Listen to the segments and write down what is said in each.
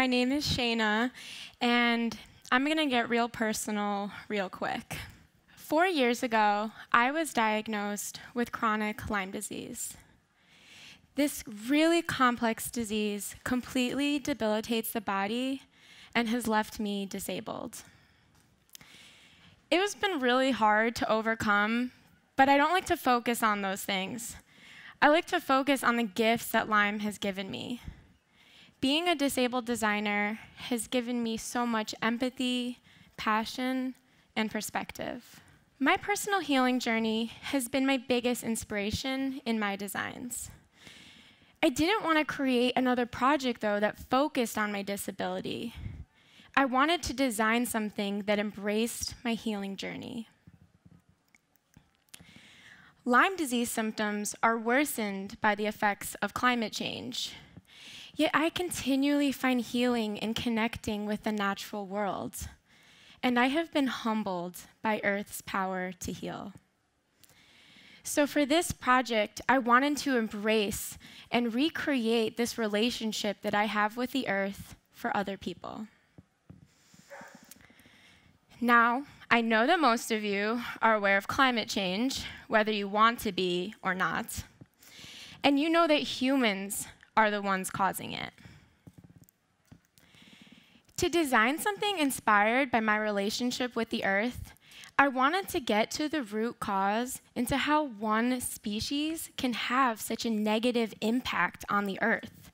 my name is Shaina, and I'm going to get real personal real quick. 4 years ago, I was diagnosed with chronic Lyme disease. This really complex disease completely debilitates the body and has left me disabled. It has been really hard to overcome, but I don't like to focus on those things. I like to focus on the gifts that Lyme has given me. Being a disabled designer has given me so much empathy, passion, and perspective. My personal healing journey has been my biggest inspiration in my designs. I didn't want to create another project, though, that focused on my disability. I wanted to design something that embraced my healing journey. Lyme disease symptoms are worsened by the effects of climate change. Yet I continually find healing in connecting with the natural world, and I have been humbled by Earth's power to heal. So for this project, I wanted to embrace and recreate this relationship that I have with the Earth for other people. Now, I know that most of you are aware of climate change, whether you want to be or not, and you know that humans are the ones causing it. To design something inspired by my relationship with the Earth, I wanted to get to the root cause into how one species can have such a negative impact on the Earth.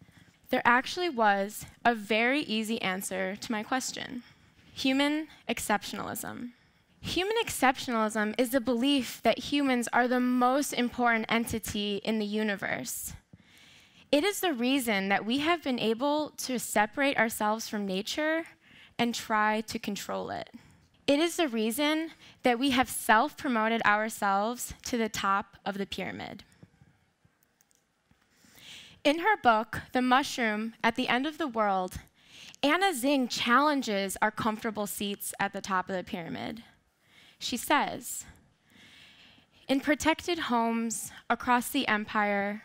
There actually was a very easy answer to my question: human exceptionalism. Human exceptionalism is the belief that humans are the most important entity in the universe. It is the reason that we have been able to separate ourselves from nature and try to control it. It is the reason that we have self-promoted ourselves to the top of the pyramid. In her book, The Mushroom at the End of the World, Anna Zing challenges our comfortable seats at the top of the pyramid. She says, "In protected homes across the empire,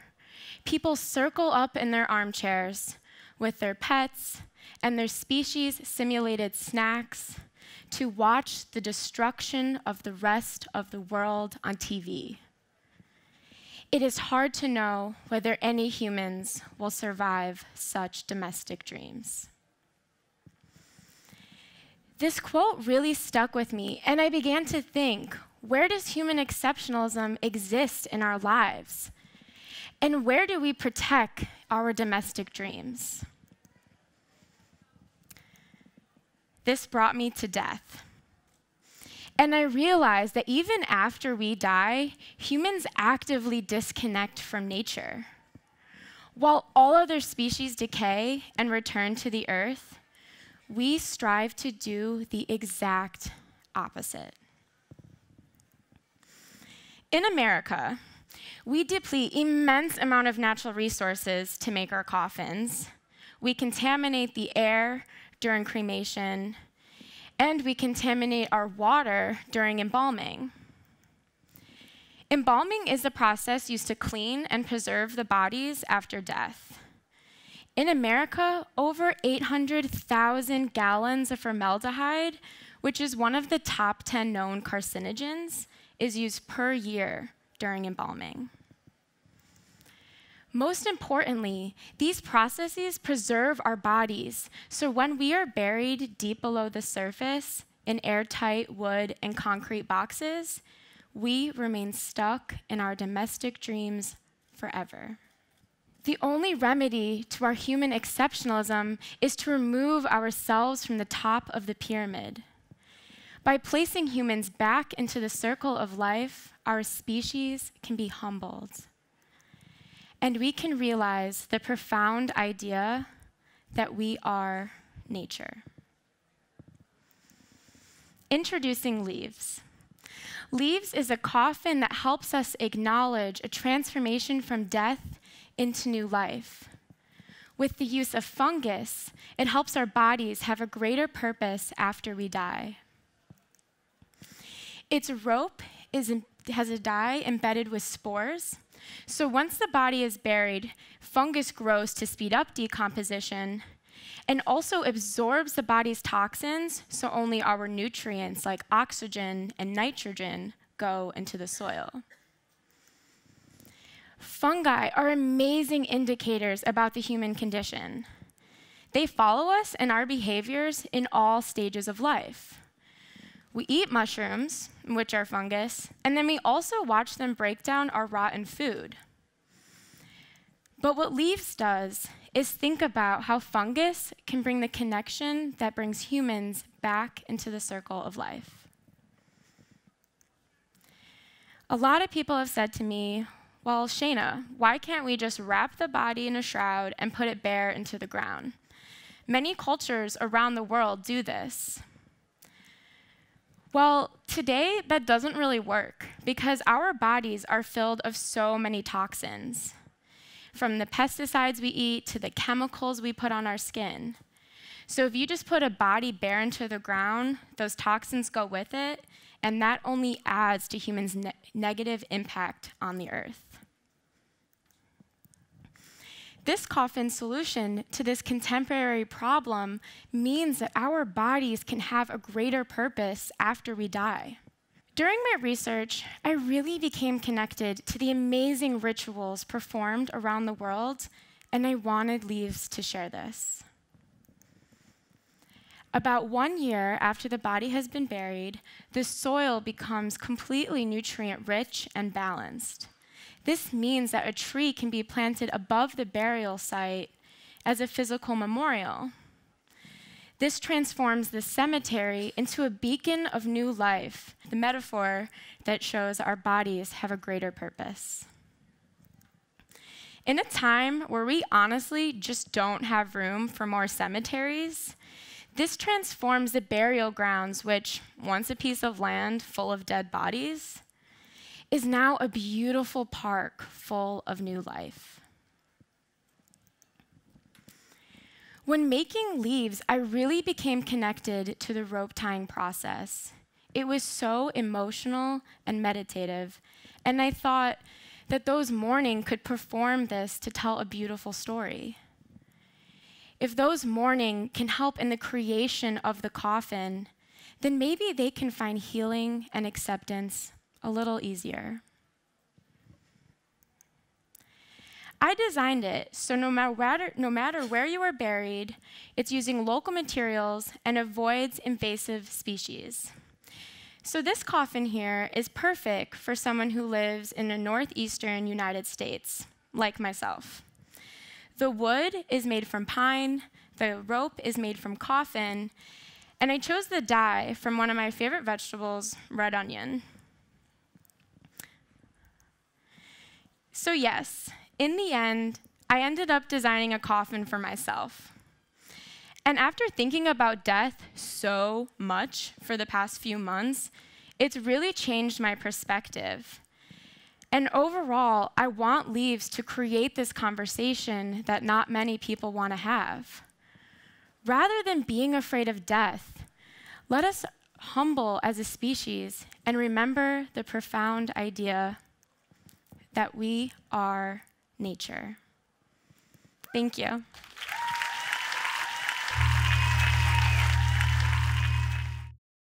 people circle up in their armchairs with their pets and their species-simulated snacks to watch the destruction of the rest of the world on TV. It is hard to know whether any humans will survive such domestic dreams." This quote really stuck with me, and I began to think, where does human exceptionalism exist in our lives? And where do we protect our domestic dreams? This brought me to death. And I realized that even after we die, humans actively disconnect from nature. While all other species decay and return to the Earth, we strive to do the exact opposite. In America, we deplete immense amount of natural resources to make our coffins. We contaminate the air during cremation, and we contaminate our water during embalming. Embalming is a process used to clean and preserve the bodies after death. In America, over 800,000 gallons of formaldehyde, which is one of the top 10 known carcinogens, is used per year during embalming. Most importantly, these processes preserve our bodies, so when we are buried deep below the surface in airtight wood and concrete boxes, we remain stuck in our domestic dreams forever. The only remedy to our human exceptionalism is to remove ourselves from the top of the pyramid. By placing humans back into the circle of life, our species can be humbled. And we can realize the profound idea that we are nature. Introducing Leaves. Leaves is a coffin that helps us acknowledge a transformation from death into new life. With the use of fungus, it helps our bodies have a greater purpose after we die. Its rope has a dye embedded with spores, so once the body is buried, fungus grows to speed up decomposition, and also absorbs the body's toxins, so only our nutrients like oxygen and nitrogen go into the soil. Fungi are amazing indicators about the human condition. They follow us and our behaviors in all stages of life. We eat mushrooms, which are fungus, and then we also watch them break down our rotten food. But what leaves does is think about how fungus can bring the connection that brings humans back into the circle of life. A lot of people have said to me, well, Shaina, why can't we just wrap the body in a shroud and put it bare into the ground? Many cultures around the world do this. Well, today that doesn't really work because our bodies are filled of so many toxins, from the pesticides we eat to the chemicals we put on our skin. So if you just put a body bare into the ground, those toxins go with it, and that only adds to humans' negative impact on the earth. This coffin solution to this contemporary problem means that our bodies can have a greater purpose after we die. During my research, I really became connected to the amazing rituals performed around the world, and I wanted Leaves to share this. About 1 year after the body has been buried, the soil becomes completely nutrient-rich and balanced. This means that a tree can be planted above the burial site as a physical memorial. This transforms the cemetery into a beacon of new life, the metaphor that shows our bodies have a greater purpose. In a time where we honestly just don't have room for more cemeteries, this transforms the burial grounds, which, once a piece of land full of dead bodies, is now a beautiful park full of new life. When making Leaves, I really became connected to the rope tying process. It was so emotional and meditative, and I thought that those mourning could perform this to tell a beautiful story. If those mourning can help in the creation of the coffin, then maybe they can find healing and acceptance a little easier. I designed it so no matter where you are buried, it's using local materials and avoids invasive species. So this coffin here is perfect for someone who lives in the northeastern United States, like myself. The wood is made from pine, the rope is made from coffin, and I chose the dye from one of my favorite vegetables, red onion. So yes, in the end, I ended up designing a coffin for myself. And after thinking about death so much for the past few months, it's really changed my perspective. And overall, I want Leaves to create this conversation that not many people want to have. Rather than being afraid of death, let us humble as a species and remember the profound idea that we are nature. Thank you.